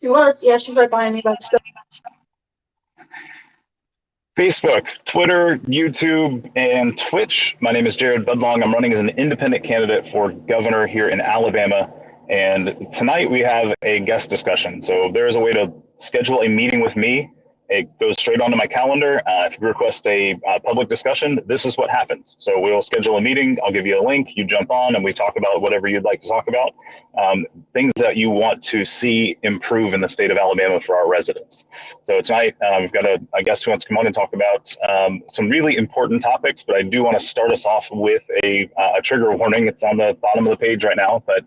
She was, yeah, she's right behind me by the stove. Facebook, Twitter, YouTube, and Twitch. My name is Jared Budlong. I'm running as an independent candidate for governor here in Alabama. And tonight we have a guest discussion. So there is a way to schedule a meeting with me. It goes straight onto my calendar. If you request a public discussion, this is what happens. So we'll schedule a meeting. I'll give you a link. You jump on and we talk about whatever you'd like to talk about. Things that you want to see improve in the state of Alabama for our residents. So tonight we've got a guest who wants to come on and talk about some really important topics, but I do want to start us off with a trigger warning. It's on the bottom of the page right now, but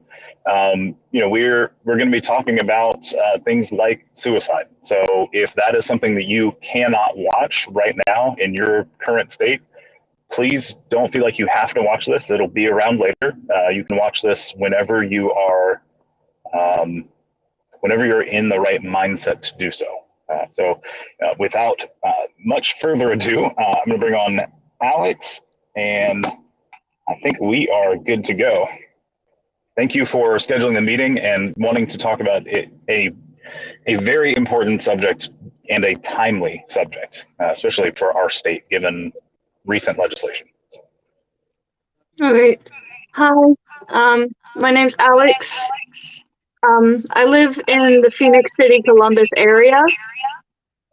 we're going to be talking about things like suicide. So if that is something that you cannot watch right now in your current state, please don't feel like you have to watch this. It'll be around later. You can watch this whenever you are, whenever you're in the right mindset to do so. Without much further ado, I'm going to bring on Alex, and I think we are good to go. Thank you for scheduling the meeting and wanting to talk about a very important subject and a timely subject, especially for our state, given recent legislation. All right. Hi, my name's Alex. I live in the Phoenix City, Columbus area.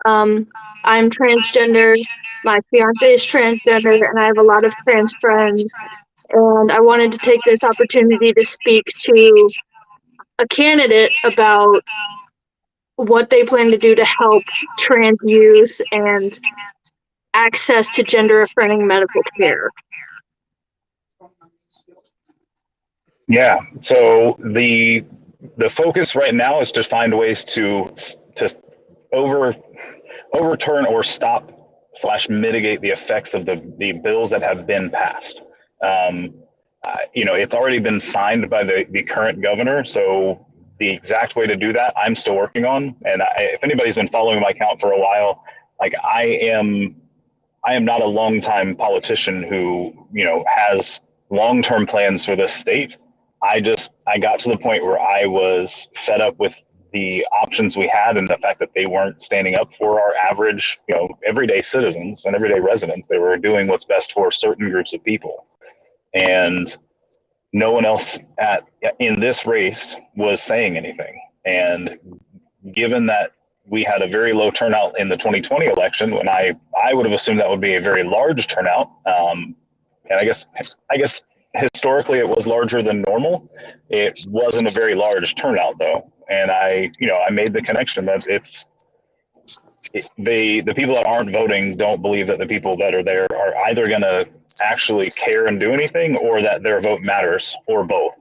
I'm transgender. My fiance is transgender, and I have a lot of trans friends. And I wanted to take this opportunity to speak to a candidate about what they plan to do to help trans youth and access to gender-affirming medical care. Yeah, so the focus right now is to find ways to overturn or stop / mitigate the effects of the bills that have been passed. It's already been signed by the current governor, so the exact way to do that, I'm still working on. And if anybody's been following my account for a while, like I am not a longtime politician who, has long-term plans for this state. I got to the point where I was fed up with the options we had and the fact that they weren't standing up for our average, everyday citizens and everyday residents. They were doing what's best for certain groups of people. And no one else in this race was saying anything. And given that we had a very low turnout in the 2020 election, when I would have assumed that would be a very large turnout, and I guess historically it was larger than normal. It wasn't a very large turnout though, and I made the connection that the people that aren't voting don't believe that the people that are there are either going to actually care and do anything, or that their vote matters, or both.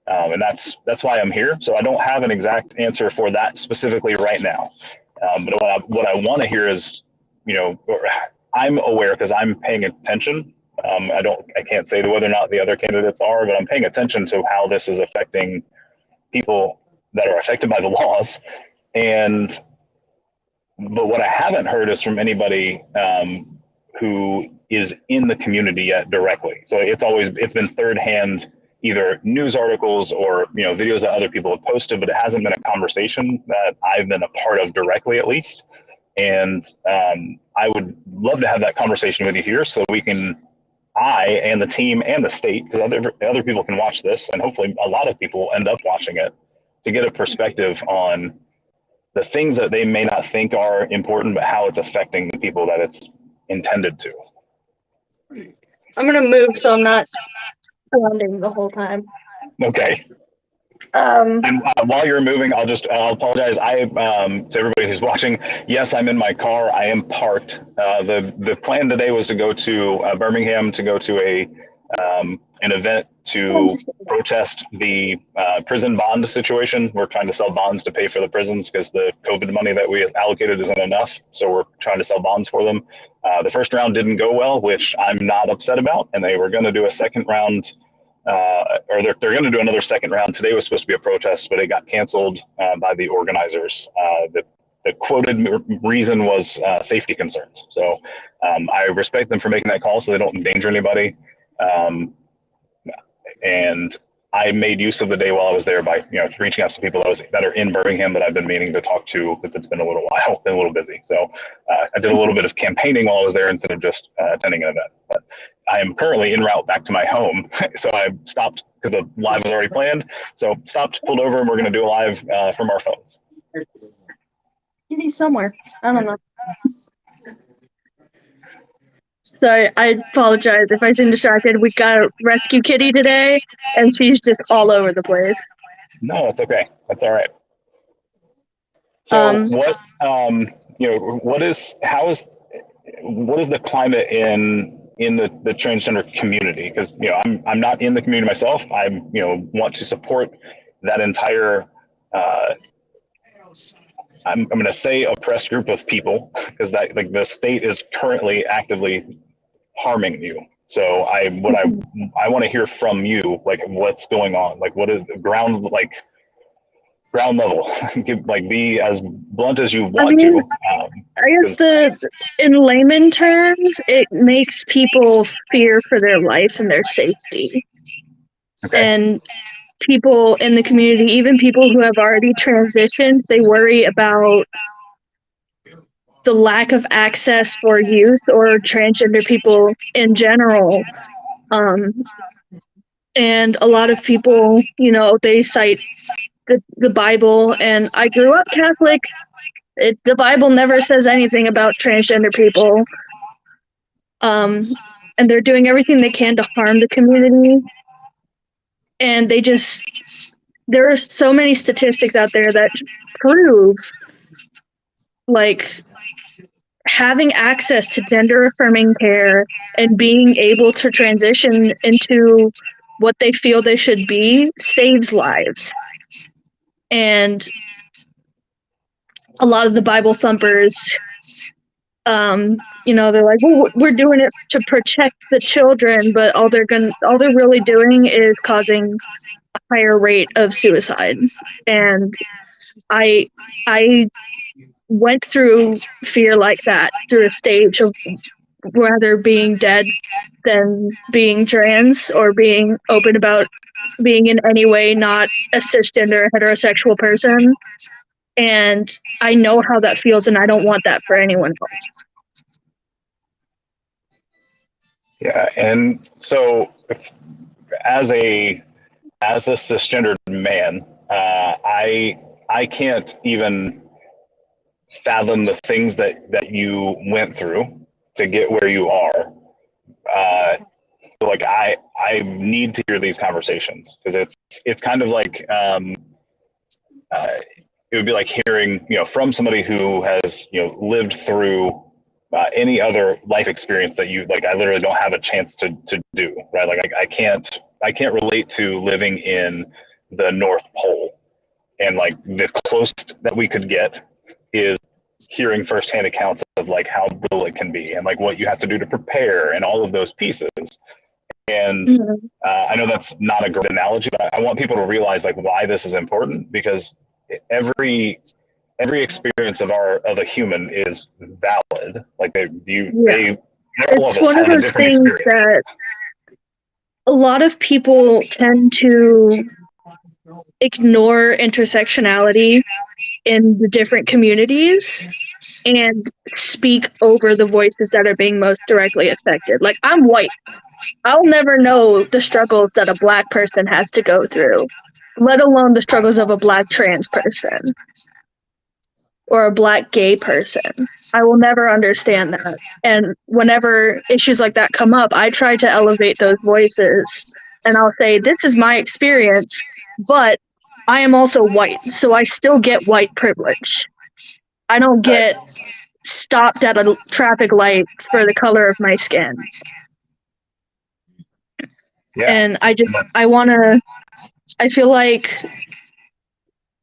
And that's why I'm here. So I don't have an exact answer for that specifically right now. But what I want to hear is, I'm aware because I'm paying attention. I can't say to whether or not the other candidates are, but I'm paying attention to how this is affecting people that are affected by the laws. But what I haven't heard is from anybody who is in the community yet directly. So it's been third hand, either news articles or videos that other people have posted, but it hasn't been a conversation that I've been a part of directly, at least. And I would love to have that conversation with you here, so we can, I and the team and the state, because other people can watch this, and hopefully a lot of people end up watching it, to get a perspective on the things that they may not think are important, but how it's affecting the people that it's intended to. I'm gonna move so I'm not surrounding the whole time. Okay. And while you're moving, I'll apologize. To everybody who's watching, yes, I'm in my car. I am parked. The plan today was to go to Birmingham to go to an event to protest the prison bond situation. We're trying to sell bonds to pay for the prisons because the COVID money that we allocated isn't enough. So we're trying to sell bonds for them. The first round didn't go well, which I'm not upset about. And they were going to do a second round, or they're going to do another second round. Today was supposed to be a protest, but it got canceled by the organizers. The quoted reason was safety concerns. So I respect them for making that call so they don't endanger anybody. And I made use of the day while I was there by reaching out to people that are in Birmingham that I've been meaning to talk to because it's been a little while, been a little busy. So I did a little bit of campaigning while I was there instead of just attending an event. But I am currently en route back to my home, so I stopped because the live was already planned. So stopped, pulled over, and we're going to do a live from our phones. Kitty's somewhere. I don't know. Sorry, I apologize if I seem distracted. We got to rescue Kitty today, and she's just all over the place. No, that's okay. That's all right. So what is the climate in the transgender community? Because I'm not in the community myself. I want to support that entire I'm going to say oppressed group of people because that the state is currently actively harming you. So I want to hear from you, like what's going on, like what is the ground level, be as blunt as you want to. I guess in layman terms, it makes people fear for their life and their safety. Okay. And people in the community, even people who have already transitioned, they worry about the lack of access for youth or transgender people in general. And a lot of people, they cite the Bible, and I grew up Catholic. The Bible never says anything about transgender people. And they're doing everything they can to harm the community. And there are so many statistics out there that prove having access to gender affirming care and being able to transition into what they feel they should be saves lives. And a lot of the Bible thumpers, they're like, well, we're doing it to protect the children, but all they're really doing is causing a higher rate of suicide. And I went through fear like that, through a stage of rather being dead than being trans or being open about being in any way not a cisgender heterosexual person. And I know how that feels, and I don't want that for anyone else. Yeah, and so as a cisgendered man, I can't even fathom the things that you went through to get where you are. So I need to hear these conversations because it's kind of like it would be like hearing from somebody who has lived through any other life experience that I literally don't have a chance to do, right? I can't relate to living in the North Pole, and the closest that we could get is hearing firsthand accounts of how brutal it can be and what you have to do to prepare and all of those pieces. And I know that's not a great analogy, but I want people to realize why this is important, because every experience of a human is valid. It's one of those things that a lot of people tend to ignore intersectionality in the different communities and speak over the voices that are being most directly affected. I'm white. I'll never know the struggles that a Black person has to go through, let alone the struggles of a Black trans person or a Black gay person. I will never understand that. And whenever issues like that come up, I try to elevate those voices, and I'll say, this is my experience, but I am also white, so I still get white privilege. I don't get stopped at a traffic light for the color of my skin. Yeah. And I feel like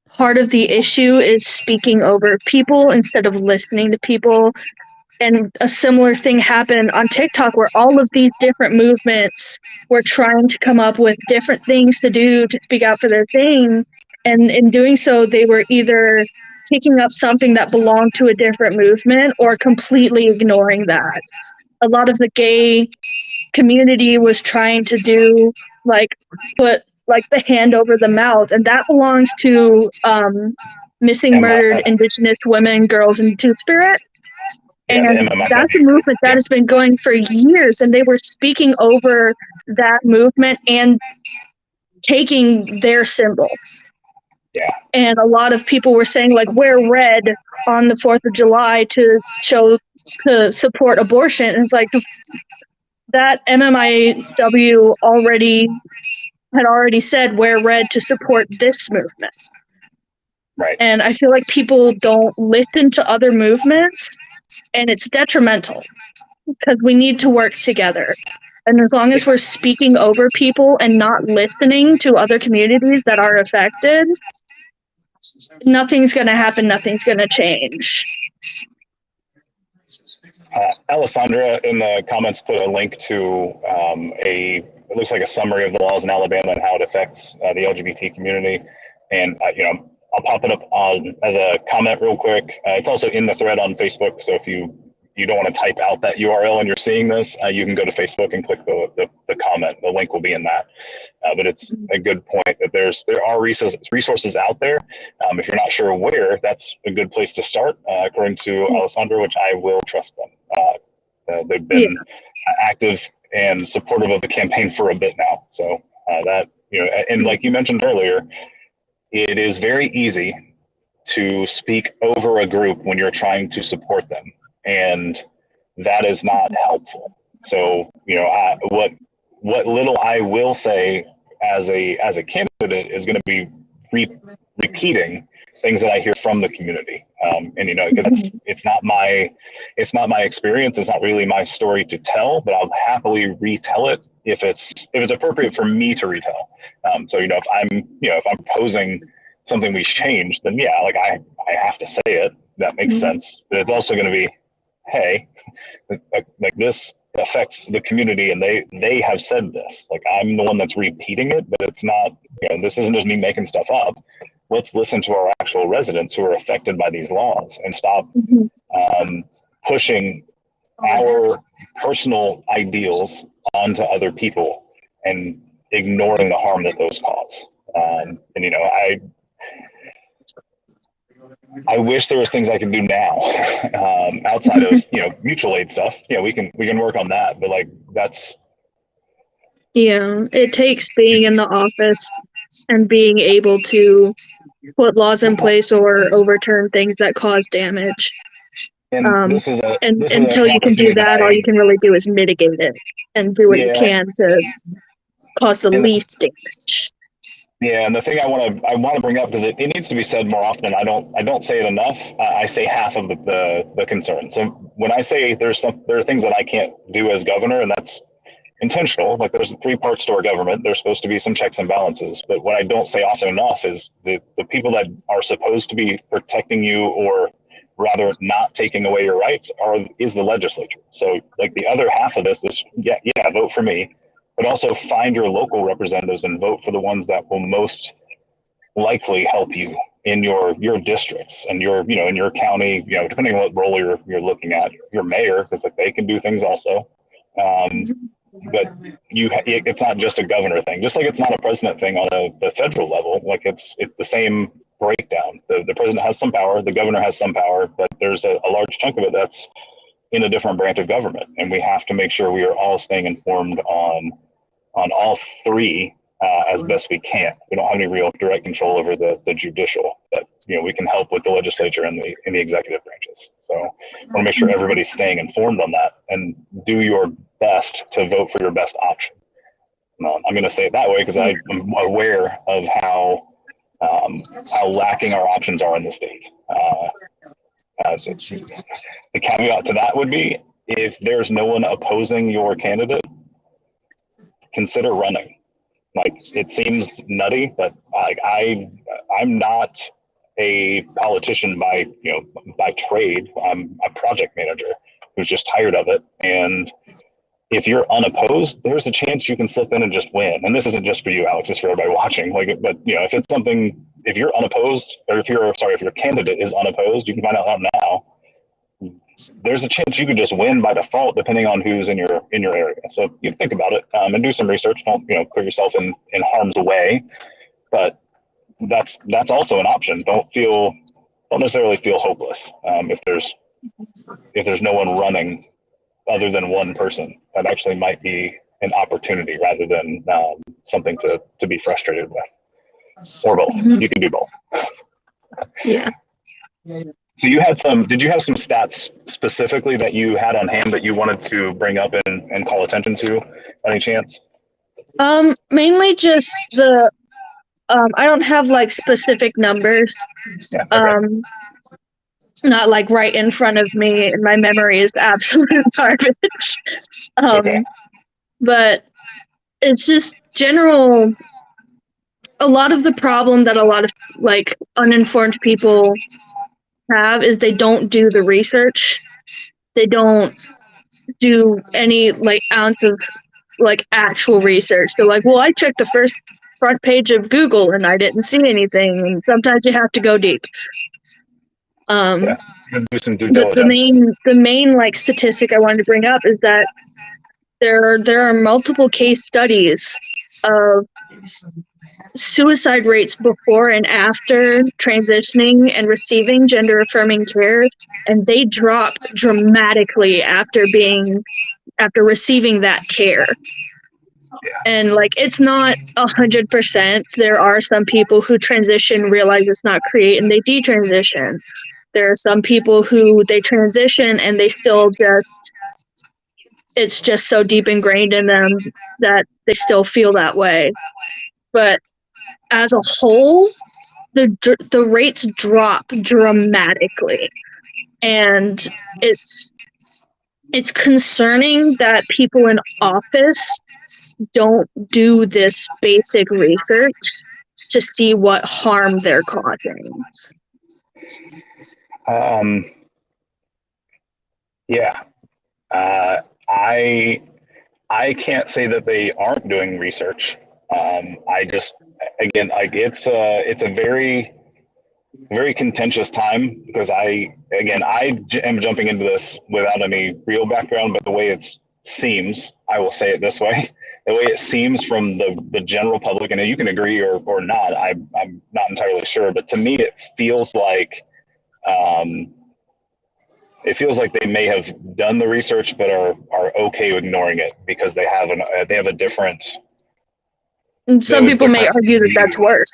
part of the issue is speaking over people instead of listening to people. And a similar thing happened on TikTok where all of these different movements were trying to come up with different things to do to speak out for their thing. And in doing so, they were either picking up something that belonged to a different movement or completely ignoring that. A lot of the gay community was trying to do like put like the hand over the mouth, and that belongs to missing And murdered indigenous women, girls, and two-spirit. yeah, the And that's a MMFW group. movement that Yeah. has been going for years, and they were speaking over that movement and taking their symbol. Yeah. And a lot of people were saying like wear red on the 4th of July to support abortion. And it's like that MMIW had already said wear red to support this movement. Right. And I feel like people don't listen to other movements, and it's detrimental because we need to work together. And as long as we're speaking over people and not listening to other communities that are affected, nothing's going to happen, nothing's going to change. Alessandra in the comments put a link to it looks like a summary of the laws in Alabama and how it affects the LGBT community. And, I'll pop it up as a comment real quick. It's also in the thread on Facebook. So if you don't want to type out that URL and you're seeing this, you can go to Facebook and click the comment. The link will be in that. But it's a good point that there are resources out there. If you're not sure where, that's a good place to start, according to Alessandra, which I will trust them. They've been active and supportive of the campaign for a bit now. So that, and like you mentioned earlier, it is very easy to speak over a group when you're trying to support them. And that is not helpful. So, what little I will say as a candidate is going to be repeating things that I hear from the community. And because it's not my experience. It's not really my story to tell, but I'll happily retell it if it's appropriate for me to retell. So if I'm proposing something we change, then yeah, like I have to say it. That makes sense. But it's also going to be, hey, like this affects the community, and they have said this. Like I'm the one that's repeating it, but it's not. This isn't just me making stuff up. Let's listen to our actual residents who are affected by these laws and stop pushing our personal ideals onto other people and ignoring the harm that those cause. I wish there was things I can do now outside of mutual aid stuff. Yeah, we can work on that, but like that's it takes being in the office and being able to put laws in place or overturn things that cause damage. and this is And an until you can do opportunity that, all you can really do is mitigate it and do what you can to cause the least damage. Yeah, and the thing I want to bring up, because it needs to be said more often. I don't say it enough. I say half of the concern. So when I say there are things that I can't do as governor, and that's intentional. Like there's 3 parts to our government. There's supposed to be some checks and balances. But what I don't say often enough is the people that are supposed to be protecting you, or rather not taking away your rights, is the legislature. So like the other half of this is vote for me, but also find your local representatives and vote for the ones that will most likely help you in your districts and in your county, depending on what role you're looking at. Your mayor, because like they can do things also. But it's not just a governor thing, just like it's not a president thing on the federal level. Like it's the same breakdown. The president has some power, the governor has some power, but there's a large chunk of it that's in a different branch of government, and we have to make sure we are all staying informed on all 3 as best we can. We don't have any real direct control over the judicial, but we can help with the legislature and the executive branches. So I want to make sure everybody's staying informed on that and do your best to vote for your best option. I'm going to say it that way because I'm aware of how lacking our options are in the state. The caveat to that would be, if there's no one opposing your candidate, consider running. Like, it seems nutty, but like I'm not a politician by trade. I'm a project manager who's just tired of it. And if you're unopposed, there's a chance you can slip in and just win. And this isn't just for you, Alex, it's for everybody watching. Like, but if it's something, if you're unopposed, or if your candidate is unopposed, you can find out now. There's a chance you could just win by default, depending on who's in your area. So you think about it, and do some research. Don't put yourself in harm's way, but that's also an option. Don't necessarily feel hopeless if there's no one running other than one person. That actually might be an opportunity rather than something to be frustrated with, or both. You can do both. Yeah. So did you have some stats specifically that you had on hand that you wanted to bring up and call attention to, by any chance? Mainly just the, I don't have like specific numbers. Yeah, okay. Not like right in front of me, and my memory is absolute garbage. Okay. But it's just general. A lot of the problem that a lot of like uninformed people have is they don't do the research. They don't do any like ounce of like actual research. They're like, well, I checked the front page of Google and I didn't see anything. And sometimes you have to go deep. Yeah, do some due But diligence. the main like statistic I wanted to bring up is that there are multiple case studies of suicide rates before and after transitioning and receiving gender affirming care, and they drop dramatically after receiving that care. And like, it's not 100%. There are some people who transition, realize it's not create, and they detransition. There are some people who they transition and they still it's just so deep ingrained in them that they still feel that way. But as a whole, the rates drop dramatically, and it's concerning that people in office don't do this basic research to see what harm they're causing. Yeah. I can't say that they aren't doing research. I just, again, like, it's a very, very contentious time, because I am jumping into this without any real background, but the way it seems, I will say it this way, the way it seems from the general public, and you can agree or not, I'm not entirely sure, but to me, it feels like they may have done the research, but are okay ignoring it because they have a different. And some people may argue that that's worse.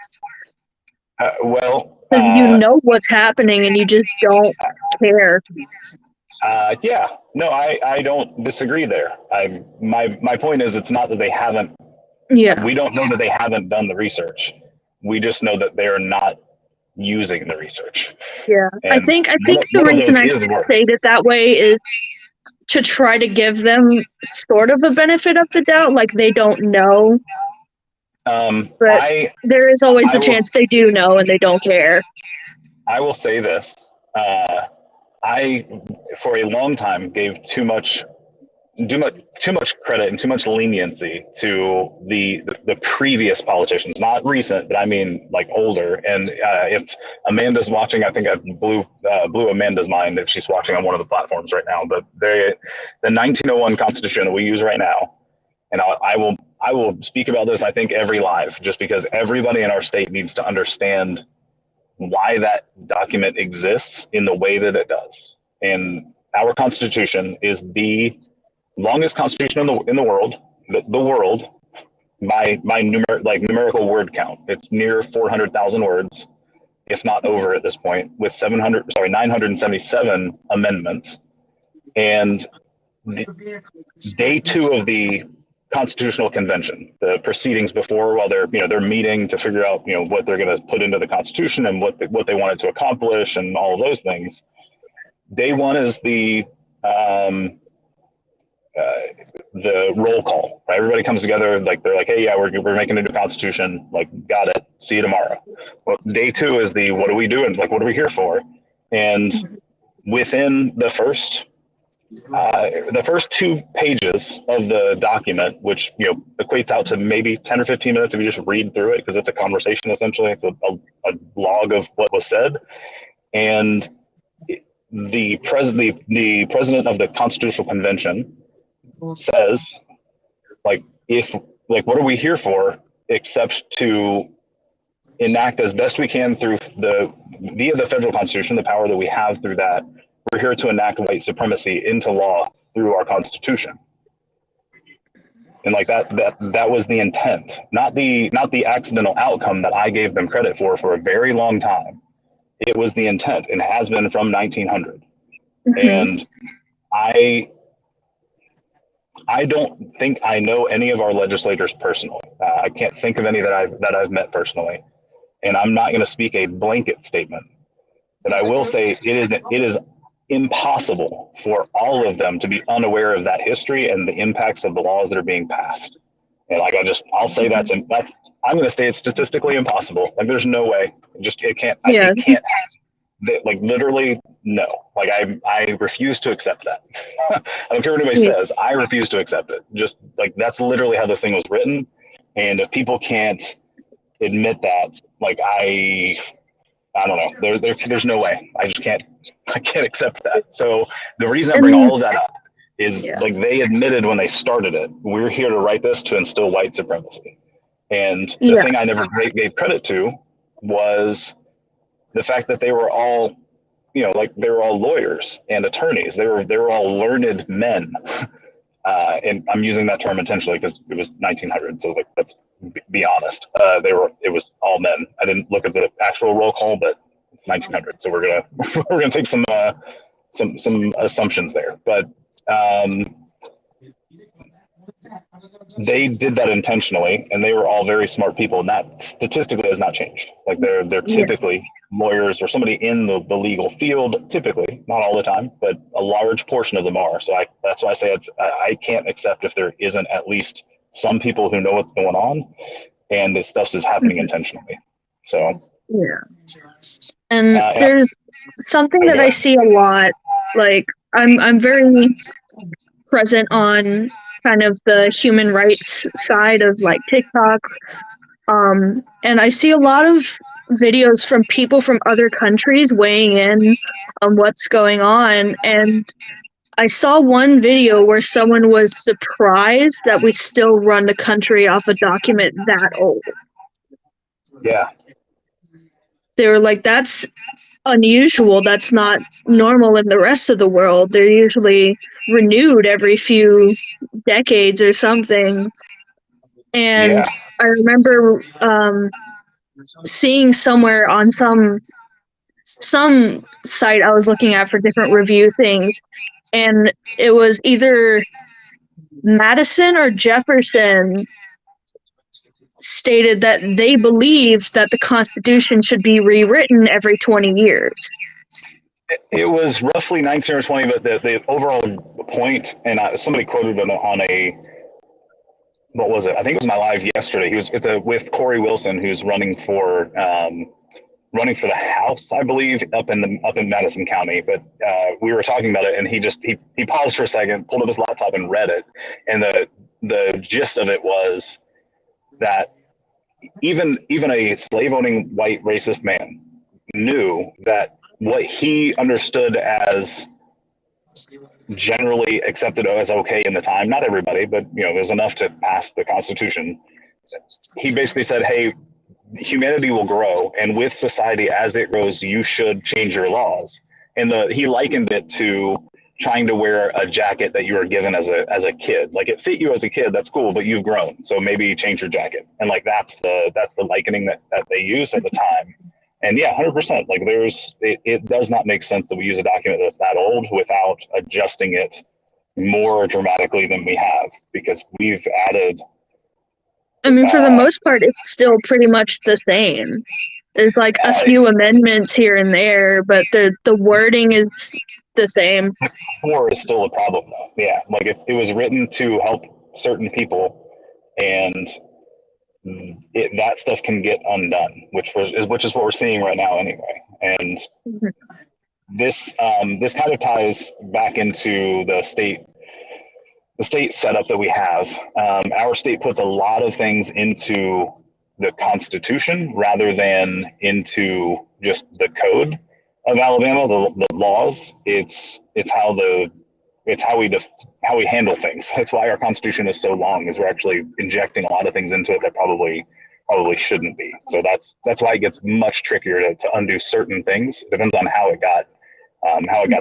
Because you know what's happening and you just don't care. Yeah, no, I don't disagree there. My point is, it's not that they haven't. Yeah. We don't know that they haven't done the research. We just know that they're not using the research. Yeah, and I think the reason I state it that way is to try to give them sort of a benefit of the doubt, like they don't know. But there is always the chance they do know and they don't care. I will say this. I, for a long time, gave too much credit and too much leniency to the previous politicians, not recent, but I mean like older. And if Amanda's watching, I think I blew Amanda's mind if she's watching on one of the platforms right now. But the 1901 Constitution that we use right now, and I will speak about this, I think, every live, just because everybody in our state needs to understand why that document exists in the way that it does. And our Constitution is the longest constitution in the world, the world, by numerical word count. It's near 400,000 words, if not over at this point, with 977 amendments. And day 2 of the Constitutional Convention, the proceedings before, while they're meeting to figure out what they're going to put into the Constitution and what they wanted to accomplish and all of those things. Day 1 is the the roll call. Right? Everybody comes together, like they're like, hey, yeah, we're making a new constitution. Like, got it. See you tomorrow. Well, day two is the what are we doing? Like, what are we here for? And within the first 2 pages of the document, which equates out to maybe 10 or 15 minutes if you just read through it, because it's a conversation essentially. It's a log of what was said, and the president of the Constitutional Convention says, like, what are we here for except to enact as best we can through via the federal constitution, the power that we have through that. We're here to enact white supremacy into law through our constitution. And like that was the intent, not the accidental outcome that I gave them credit for a very long time. It was the intent and has been from 1900. And I don't think I know any of our legislators personally. I can't think of any that I've met personally, and I'm not going to speak a blanket statement. But I will say it is impossible for all of them to be unaware of that history and the impacts of the laws that are being passed. And like I'll say that's I'm going to say it's statistically impossible. Like there's no way. It can't. Yeah. It can't. Like literally no. Like I refuse to accept that. I don't care what anybody says. I refuse to accept it. Just like that's literally how this thing was written. And if people can't admit that, like I don't know. There's no way. I can't accept that. So the reason I bring all of that up is like they admitted when they started it, we're here to write this to instill white supremacy. And the thing I never gave credit to was the fact that they were all, like they were all lawyers and attorneys. They were all learned men. And I'm using that term intentionally because it was 1900. So like, let's be honest. It was all men. I didn't look at the actual roll call, but it's 1900. So we're gonna take some assumptions there. But they did that intentionally, and they were all very smart people, and that statistically has not changed. Like they're typically lawyers or somebody in the legal field, typically, not all the time, but a large portion of them are. So that's why I say I can't accept if there isn't at least some people who know what's going on, and this stuff is happening intentionally. So and there's something that I see a lot. Like I'm very present on kind of the human rights side of like TikTok. And I see a lot of videos from people from other countries weighing in on what's going on. And I saw one video where someone was surprised that we still run the country off a document that old. Yeah. They were like, that's unusual. That's not normal in the rest of the world. They're usually renewed every few decades or something. And I remember seeing somewhere on some site I was looking at for different review things, and it was either Madison or Jefferson stated that they believed that the Constitution should be rewritten every 20 years. It was roughly 19 or 20, but the overall point, and somebody quoted it on a, what was it? I think it was my live yesterday. It's with Corey Wilson, who's running for the House, I believe, up in Madison County. But we were talking about it, and he paused for a second, pulled up his laptop, and read it. And the gist of it was that even a slave-owning white racist man knew that what he understood as generally accepted as okay in the time, not everybody, but there's enough to pass the Constitution. He basically said, hey, humanity will grow, and with society as it grows, you should change your laws. And he likened it to trying to wear a jacket that you were given as a kid. Like it fit you as a kid, that's cool, but you've grown, so maybe change your jacket. And like that's the likening that they used at the time. And yeah, 100%. Like it does not make sense that we use a document that's that old without adjusting it more dramatically than we have, because we've added. I mean, for the most part, it's still pretty much the same. There's like a few amendments here and there, but the wording is the same. The core is still a problem, though. Yeah, like it was written to help certain people, and that stuff can get undone, which is what we're seeing right now anyway. And this kind of ties back into the state setup that we have. Our state puts a lot of things into the Constitution rather than into just the code of Alabama, the laws. It's how the it's how we handle things. That's why our Constitution is so long, is we're actually injecting a lot of things into it that probably shouldn't be. So that's why it gets much trickier to undo certain things. It depends on how it got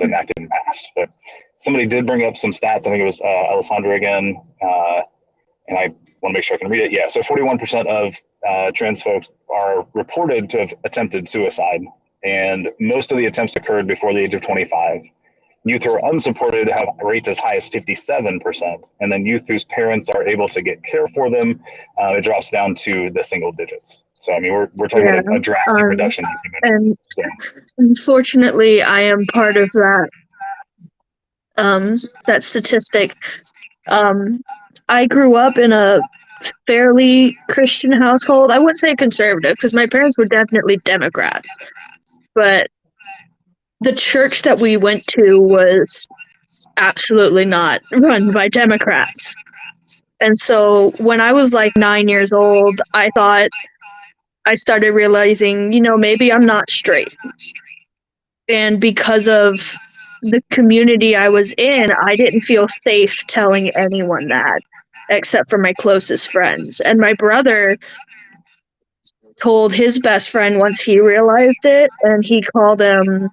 enacted and passed. But somebody did bring up some stats. I think it was Alessandra again, and I want to make sure I can read it. Yeah, so 41% of trans folks are reported to have attempted suicide, and most of the attempts occurred before the age of 25. Youth who are unsupported have rates as high as 57%, and then youth whose parents are able to get care for them, it drops down to the single digits. So I mean, we're talking about a drastic reduction. And so, unfortunately, I am part of that statistic. I grew up in a fairly Christian household. I wouldn't say conservative, because my parents were definitely Democrats, but the church that we went to was absolutely not run by Democrats. And so when I was like 9 years old, I started realizing, maybe I'm not straight. And because of the community I was in, I didn't feel safe telling anyone that, except for my closest friends. And my brother told his best friend once he realized it, and he called him,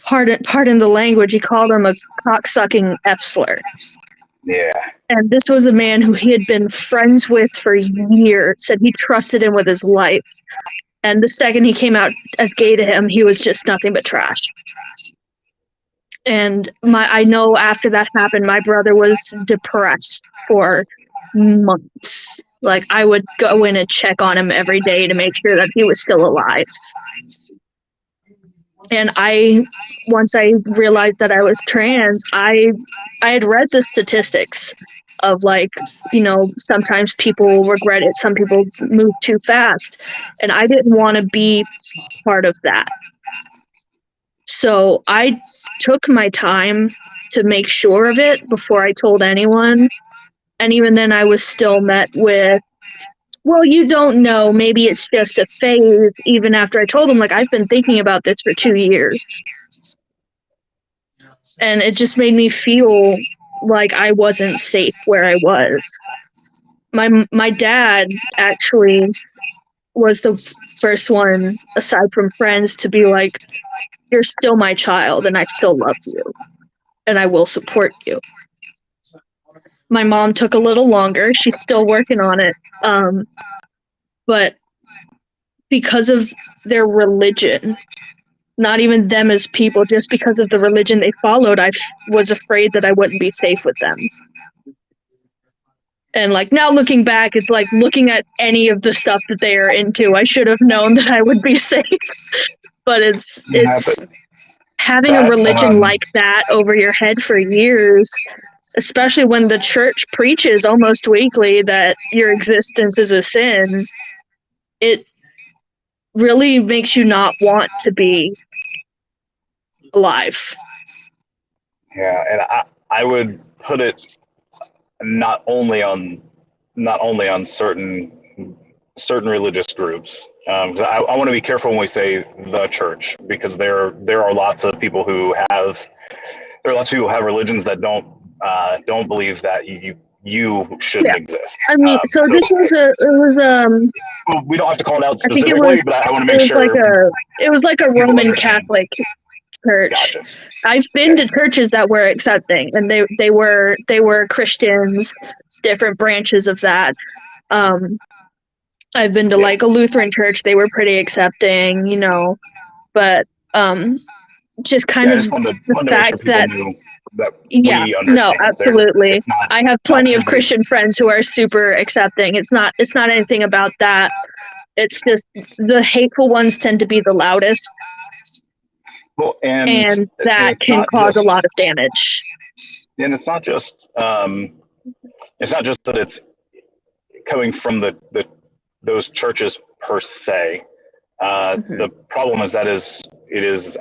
pardon the language, he called him a cocksucking F-slur. Yeah. And this was a man who he had been friends with for years, and he trusted him with his life. And the second he came out as gay to him, he was just nothing but trash. And I know after that happened, my brother was depressed for months. Like, I would go in and check on him every day to make sure that he was still alive. And once I realized that I was trans, I had read the statistics of, like, sometimes people regret it, some people move too fast, and I didn't want to be part of that. So I took my time to make sure of it before I told anyone. And even then I was still met with, well, you don't know, maybe it's just a phase, even after I told them, like, I've been thinking about this for 2 years. And it just made me feel like I wasn't safe where I was. My dad actually was the first one, aside from friends, to be like, you're still my child and I still love you and I will support you. My mom took a little longer. She's still working on it. But because of their religion, not even them as people, just because of the religion they followed, I was afraid that I wouldn't be safe with them. And, like, now looking back, it's like looking at any of the stuff that they are into, I should have known that I would be safe. But it's having a religion like that over your head for years, especially when the church preaches almost weekly that your existence is a sin, it really makes you not want to be alive. Yeah, and I would put it not only on certain religious groups. Because I want to be careful when we say the church, because there are lots of people who have religions that don't believe that you shouldn't exist. I mean, so this was well, we don't have to call it out specifically, but I want to make sure. It was like a Roman Catholic church. Gotcha. I've been to churches that were accepting, and they were Christians, different branches of that. I've been to like a Lutheran church, they were pretty accepting, but just kind of the fact that no, absolutely. I have plenty of Christian friends who are super accepting. It's not anything about that. It's just the hateful ones tend to be the loudest. Well, and that can cause a lot of damage. And it's not just that it's coming from the those churches per se. Mm-hmm. The problem is that it has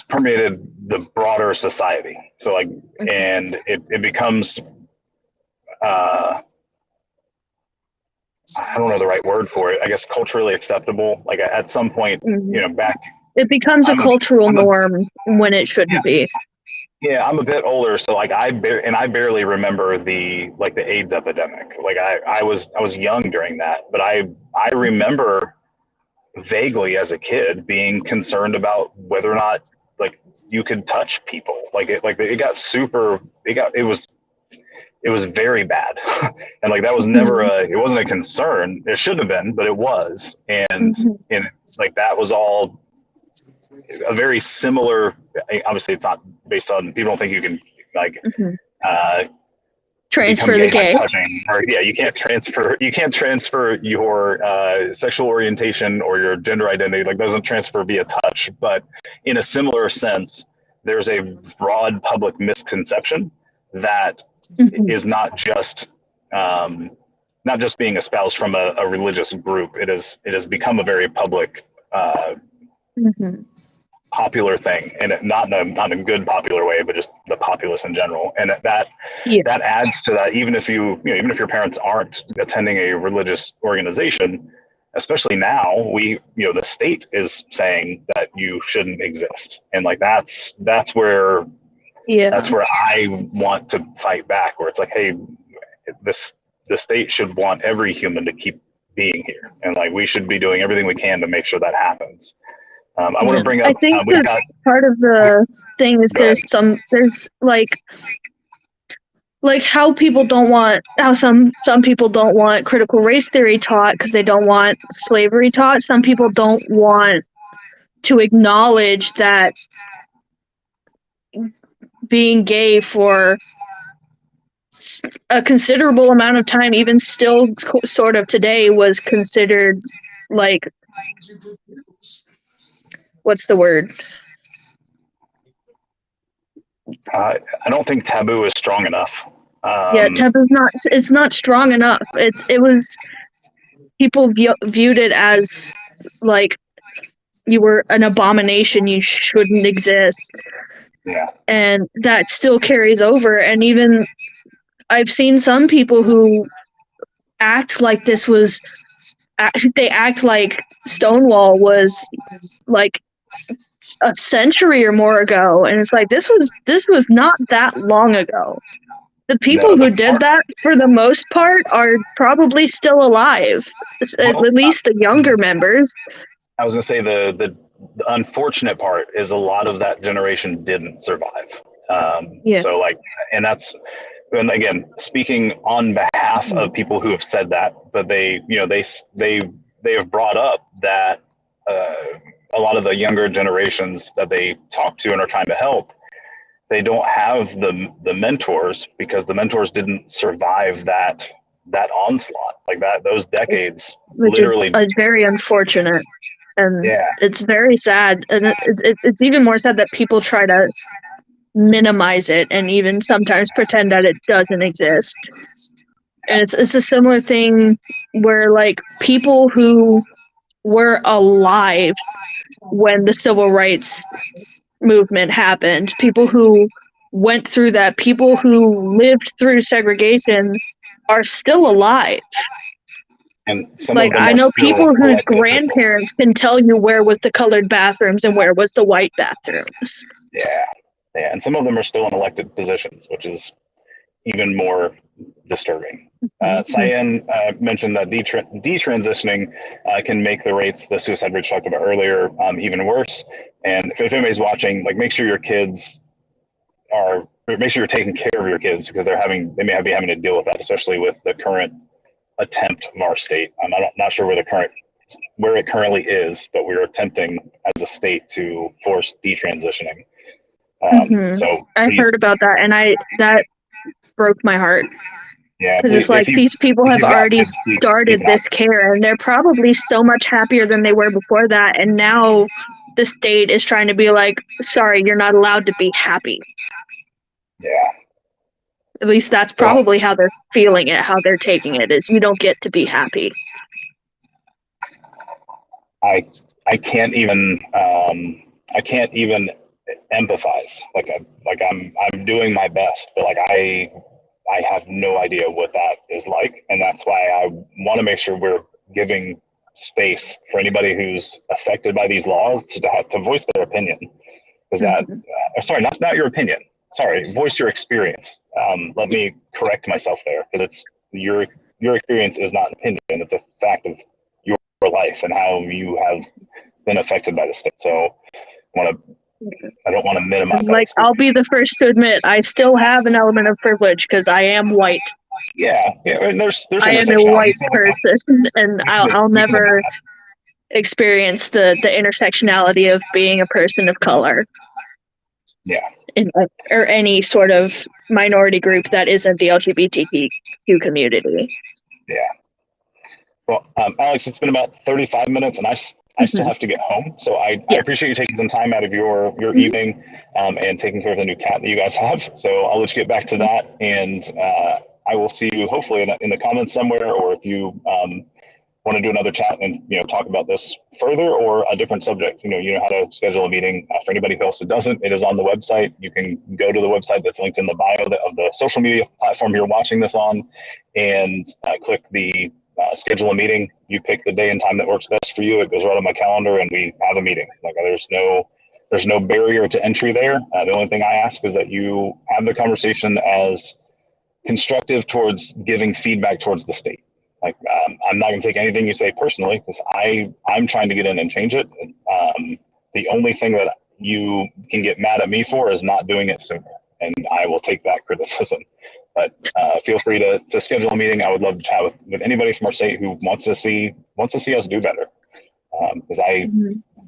permeated the broader society. So like, Mm-hmm. and it becomes I don't know the right word for it. I guess culturally acceptable. Like at some point, Mm-hmm. back It becomes a I'm a cultural I'm a norm when it yeah shouldn't be. yeah I'm a bit older, so like I barely remember the AIDS epidemic. Like I was young during that, but I remember vaguely as a kid being concerned about whether or not like you could touch people. It got super it was very bad. And like that was never Mm-hmm. a it wasn't a concern. It should have been, but it was. Mm-hmm. And like that was all a very similar, obviously it's not based on, people don't think you can like Mm-hmm. uh become Transfer the gay by gay. touching, or yeah, you can't transfer your sexual orientation or your gender identity, like doesn't transfer via touch. But in a similar sense, there's a broad public misconception that Mm-hmm. is um, not just being espoused from a religious group. It has become a very public Mm-hmm. popular thing, and not in a good popular way, but just the populace in general. And Yeah. that adds to that. Even if even if your parents aren't attending a religious organization, especially now, the state is saying that you shouldn't exist, and like that's Yeah. where I want to fight back. Where it's like, hey, this the state should want every human to keep being here, and like we should be doing everything we can to make sure that happens. I want to Yeah. bring I up think we've that got part of we, the thing is go ahead. there's like how people don't want how some people don't want critical race theory taught because they don't want slavery taught. Some people don't want to acknowledge that being gay for a considerable amount of time, even still sort of today, was considered like, what's the word? I don't think taboo is strong enough. Yeah, Um, taboo's not, it's not strong enough. It was, people viewed it as like you were an abomination, you shouldn't exist. yeah, And that still carries over. And even I've seen some people who act like this was, they act like Stonewall was like a century or more ago, and it's like this was not that long ago. The people no, the who did part. that for the most part are probably still alive, at Well, least the younger members. I was going to say the unfortunate part is a lot of that generation didn't survive. Yeah. So like, and that's, and again, speaking on behalf of people who have said that, but they have brought up that uh, a lot of the younger generations that they talk to and are trying to help, they don't have the mentors because the mentors didn't survive that onslaught, like that those decades Which is literally. very unfortunate, and Yeah, it's very sad, and it's even more sad that people try to minimize it and even sometimes pretend that it doesn't exist. And it's a similar thing where like people who were alive when the civil rights movement happened, people who went through that, people who lived through segregation are still alive. and some Like of them I are know still people whose elected officials. grandparents can tell you where was the colored bathrooms and where was the white bathrooms. Yeah, yeah, and some of them are still in elected positions, which is even more disturbing. Mm-hmm. Cyan mentioned that detransitioning can make the rates, the suicide rates talked about earlier, even worse. And if anybody's watching, like make sure your kids make sure you're taking care of your kids because they may be having to deal with that, especially with the current attempt of our state. I'm not sure where it currently is, but we're attempting as a state to force detransitioning. Mm-hmm. So I please, heard about that, and that broke my heart yeah, because it's please, like these people if have you've got already kids, keep started an eye. this care, and they're probably so much happier than they were before that. And now the state is trying to be like, sorry, you're not allowed to be happy. Yeah. At least that's probably how they're feeling it, how they're taking it, is you don't get to be happy. I can't even empathize. I'm doing my best, but I have no idea what that is like, and that's why I want to make sure we're giving space for anybody who's affected by these laws to voice their opinion. Is that sorry, not your opinion. Sorry, voice your experience. Let me correct myself there, because it's your experience is not an opinion; it's a fact of your life and how you have been affected by the state. So, I don't want to minimize that experience. I'll be the first to admit I still have an element of privilege because I am white. Yeah, and there's I am a white person, and I'll never experience the intersectionality of being a person of color. Yeah. Or any sort of minority group that isn't the LGBTQ community. Yeah. Well, Alex, it's been about 35 minutes, and I still have to get home. So I appreciate you taking some time out of your evening and taking care of the new cat that you guys have. So I'll let you get back to that, and I will see you hopefully in the comments somewhere, or if you want to do another chat and talk about this further or a different subject. You know how to schedule a meeting. For anybody else that doesn't, it is on the website. You can go to the website that's linked in the bio of the social media platform you're watching this on, and click the schedule a meeting. You pick the day and time that works best for you. It goes right on my calendar, and we have a meeting. There's no barrier to entry there. The only thing I ask is that you have the conversation as constructive towards giving feedback towards the state. I'm not going to take anything you say personally, because I'm trying to get in and change it. The only thing that you can get mad at me for is not doing it sooner, and I will take that criticism. But feel free to schedule a meeting. I would love to chat with anybody from our state who wants to see us do better, because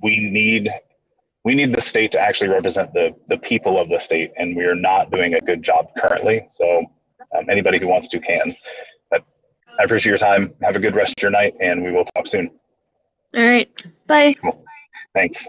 we need the state to actually represent the people of the state, and we are not doing a good job currently. So anybody who wants to can. But I appreciate your time. Have a good rest of your night, and we will talk soon. All right. Bye. Cool. Thanks.